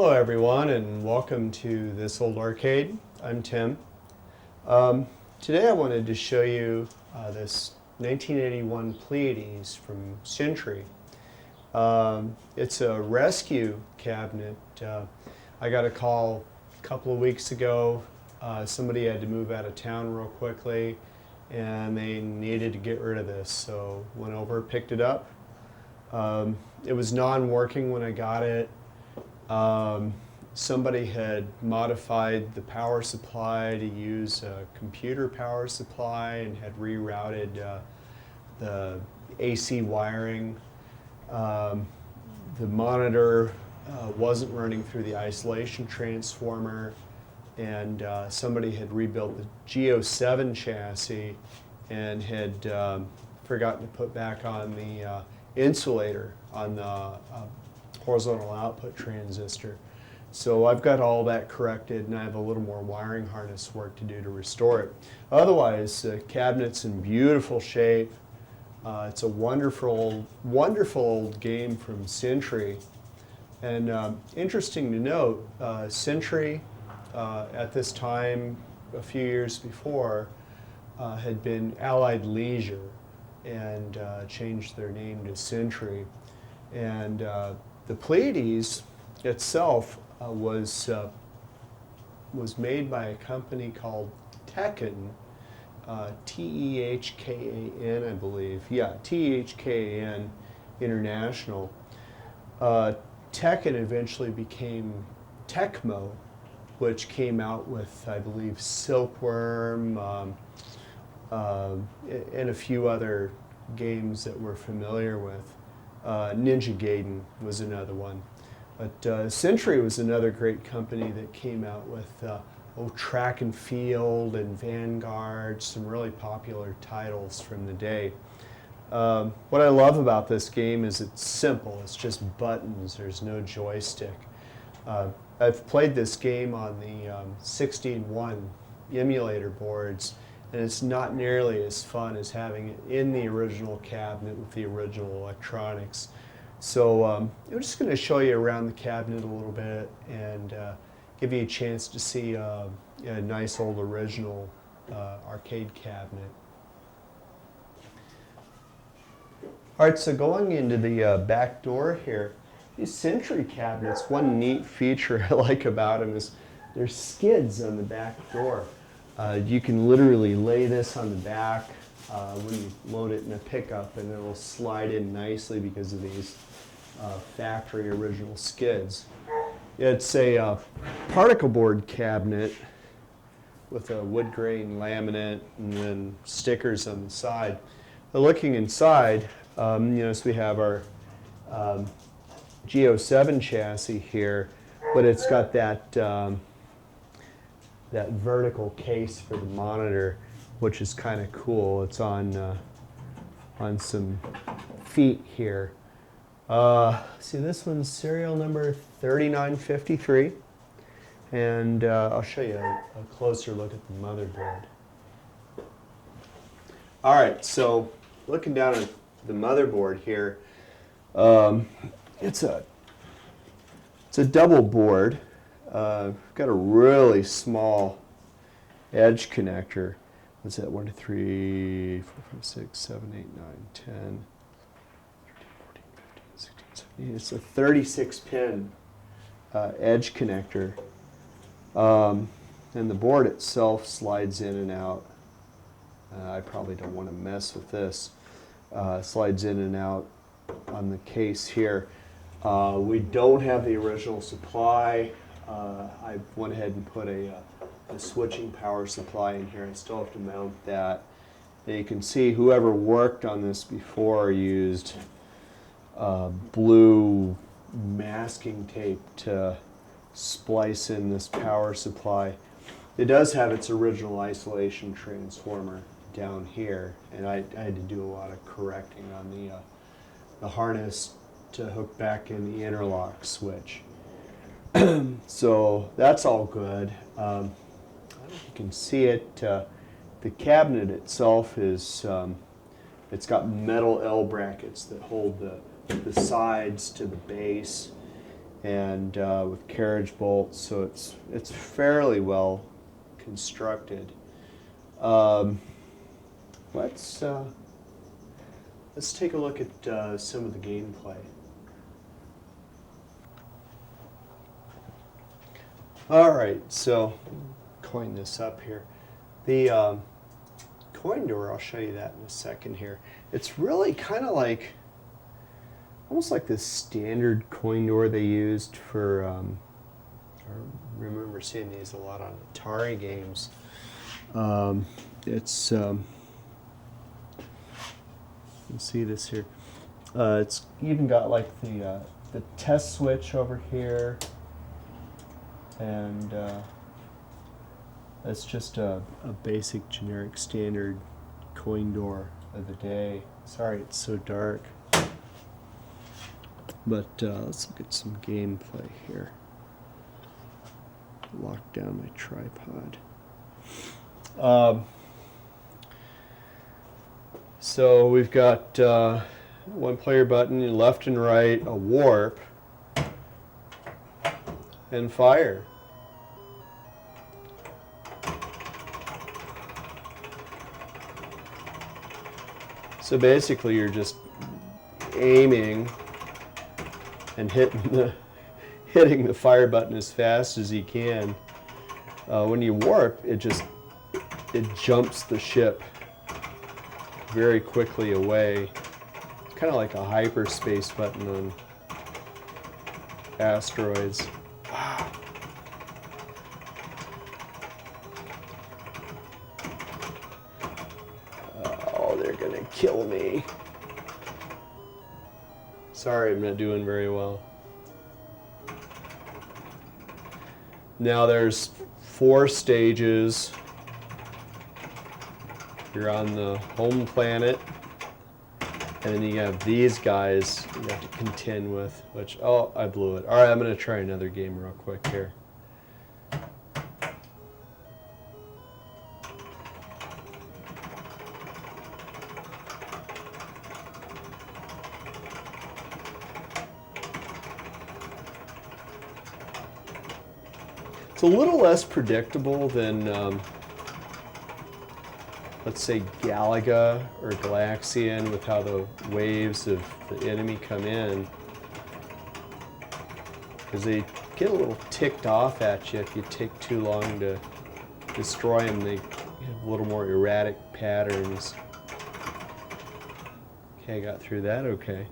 Hello everyone and welcome to This Old Arcade. I'm Tim. Today I wanted to show you this 1981 Pleiades from Centuri. It's a rescue cabinet. I got a call a couple of weeks ago. Somebody had to move out of town real quickly and they needed to get rid of this, so went over, picked it up. It was non-working when I got it. Somebody had modified the power supply to use a computer power supply and had rerouted the AC wiring. The monitor wasn't running through the isolation transformer, and somebody had rebuilt the G07 chassis and had forgotten to put back on the insulator on the horizontal output transistor. So I've got all that corrected and I have a little more wiring harness work to do to restore it. Otherwise, the cabinet's in beautiful shape. It's a wonderful, wonderful old game from Centuri. And interesting to note, Centuri at this time, a few years before, had been Allied Leisure and changed their name to Centuri. And the Pleiades itself was made by a company called Tekken, T-E-H-K-A-N, I believe. Yeah, T-E-H-K-A-N International. Tekken eventually became Tecmo, which came out with, I believe, Silkworm and a few other games that we're familiar with. Ninja Gaiden was another one. But Centuri was another great company that came out with Track and Field and Vanguard, some really popular titles from the day. What I love about this game is it's simple. It's just buttons. There's no joystick. I've played this game on the 16.1 emulator boards, and it's not nearly as fun as having it in the original cabinet with the original electronics. So I'm just going to show you around the cabinet a little bit and give you a chance to see a nice old original arcade cabinet. Alright, so going into the back door here, these Centuri cabinets, one neat feature I like about them is there's skids on the back door. You can literally lay this on the back when you load it in a pickup, and it'll slide in nicely because of these factory original skids. It's a particle board cabinet with a wood grain laminate and then stickers on the side. But looking inside, so we have our G07 chassis here, but it's got that that vertical case for the monitor, which is kind of cool. It's on some feet here. See, this one's serial number 3953, and I'll show you a closer look at the motherboard. All right, so looking down at the motherboard here, it's a double board. Got a really small edge connector. What's that? 1, 2, 3, 4, 5, 6, 7, 8, 9, 10, 13, 14, 15, 16, 17. It's a 36-pin edge connector. And the board itself slides in and out. I probably don't want to mess with this. Slides in and out on the case here. We don't have the original supply. I went ahead and put a switching power supply in here. I still have to mount that. And you can see whoever worked on this before used blue masking tape to splice in this power supply. It does have its original isolation transformer down here, and I had to do a lot of correcting on the harness to hook back in the interlock switch. So that's all good. I don't know if you can see it. The cabinet itself is, it's got metal L brackets that hold the sides to the base. and with carriage bolts, so it's fairly well constructed. Let's take a look at some of the gameplay. All right, so coin this up here. The coin door, I'll show you that in a second here. It's really kind of like, almost like the standard coin door they used for, I remember seeing these a lot on Atari games. It's, you can see this here. It's even got like the test switch over here, and that's just a basic generic standard coin door of the day. Sorry it's so dark. But let's look at some gameplay here. Lock down my tripod. So we've got one player button, left and right, a warp, and fire. So basically you're just aiming and hitting the fire button as fast as you can. When you warp, it jumps the ship very quickly away. It's kind of like a hyperspace button on asteroids. Wow. Oh, they're gonna kill me. Sorry, I'm not doing very well. Now there's 4 stages. You're on the home planet, and then you have these guys you have to contend with, which, oh, I blew it. All right, I'm gonna try another game real quick here. It's a little less predictable than, let's say, Galaga or Galaxian, with how the waves of the enemy come in. Because they get a little ticked off at you if you take too long to destroy them. They have a little more erratic patterns. Okay, I got through that okay.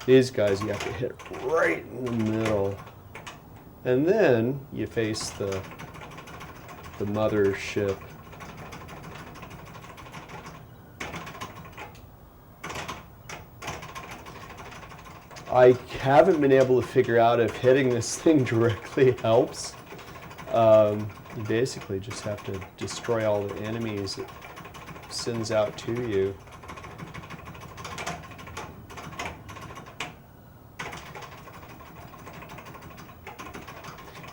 These guys you have to hit right in the middle. And then you face the mothership. I haven't been able to figure out if hitting this thing directly helps. You basically just have to destroy all the enemies it sends out to you.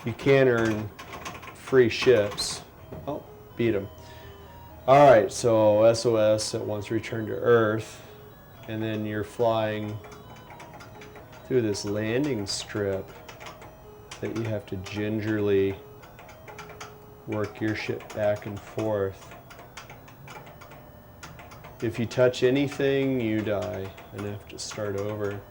You can earn free ships. Oh, beat them. All right, so SOS at once returned to Earth, and then you're flying through this landing strip that you have to gingerly work your ship back and forth. If you touch anything, you die and have to start over.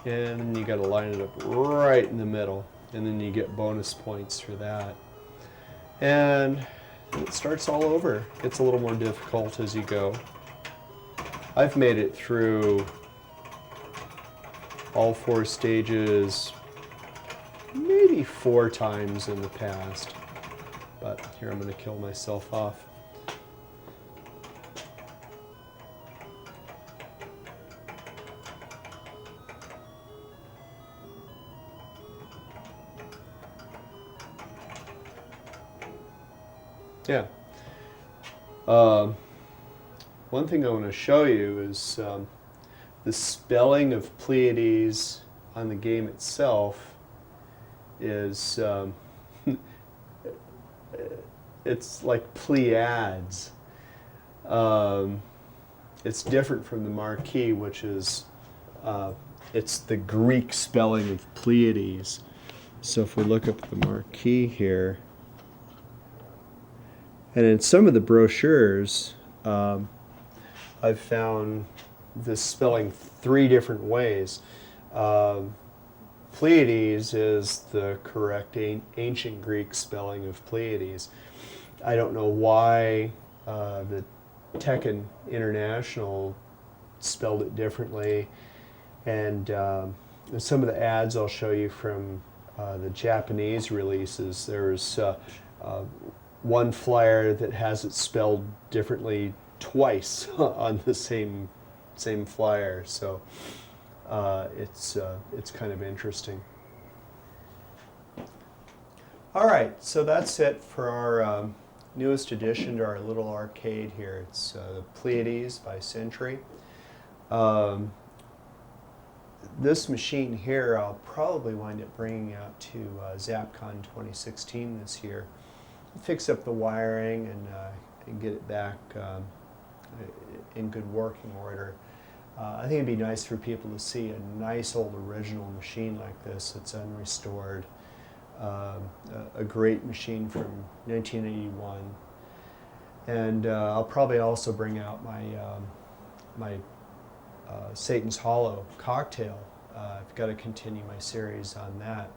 And then you got to line it up right in the middle, and then you get bonus points for that. And it starts all over. It's a little more difficult as you go. I've made it through all 4 stages maybe 4 times in the past. But here, I'm going to kill myself off. Yeah. One thing I want to show you is the spelling of Pleiades on the game itself is it's like Pleiades. It's different from the marquee, which is it's the Greek spelling of Pleiades. So if we look up the marquee here, and in some of the brochures, I've found this spelling 3 different ways. Pleiades is the correct ancient Greek spelling of Pleiades. I don't know why the Tekken International spelled it differently, and some of the ads I'll show you from the Japanese releases, there's one flyer that has it spelled differently twice on the same flyer, so it's kind of interesting. All right, so that's it for our newest addition to our little arcade here. It's the Pleiades by Centuri. This machine here I'll probably wind up bringing out to ZapCon 2016 this year. Fix up the wiring and get it back in good working order. I think it'd be nice for people to see a nice old original machine like this that's unrestored. A great machine from 1981. And I'll probably also bring out my Satan's Hollow cocktail. I've got to continue my series on that.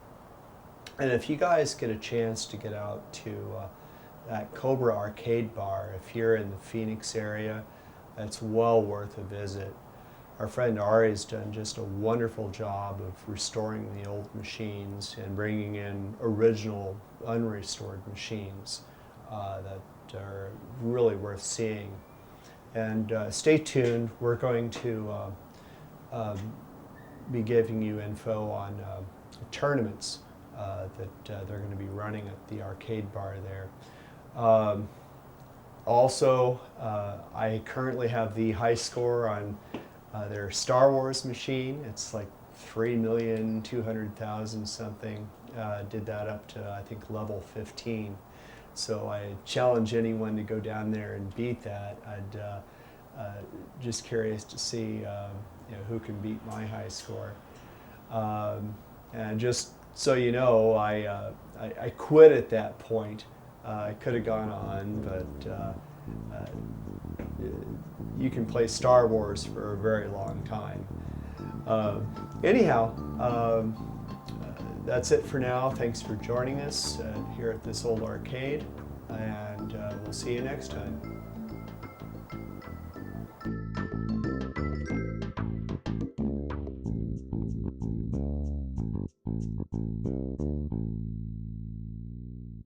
And if you guys get a chance to get out to that Cobra Arcade Bar, if you're in the Phoenix area, it's well worth a visit. Our friend Ari's done just a wonderful job of restoring the old machines and bringing in original unrestored machines that are really worth seeing. And stay tuned, we're going to be giving you info on tournaments that they're going to be running at the arcade bar there. Also, I currently have the high score on their Star Wars machine. It's like 3,200,000 something. Did that up to, I think, level 15. So I challenge anyone to go down there and beat that. I'd just curious to see who can beat my high score. And just so you know, I quit at that point. I could have gone on, but you can play Star Wars for a very long time. Anyhow, that's it for now. Thanks for joining us here at this old arcade, and we'll see you next time.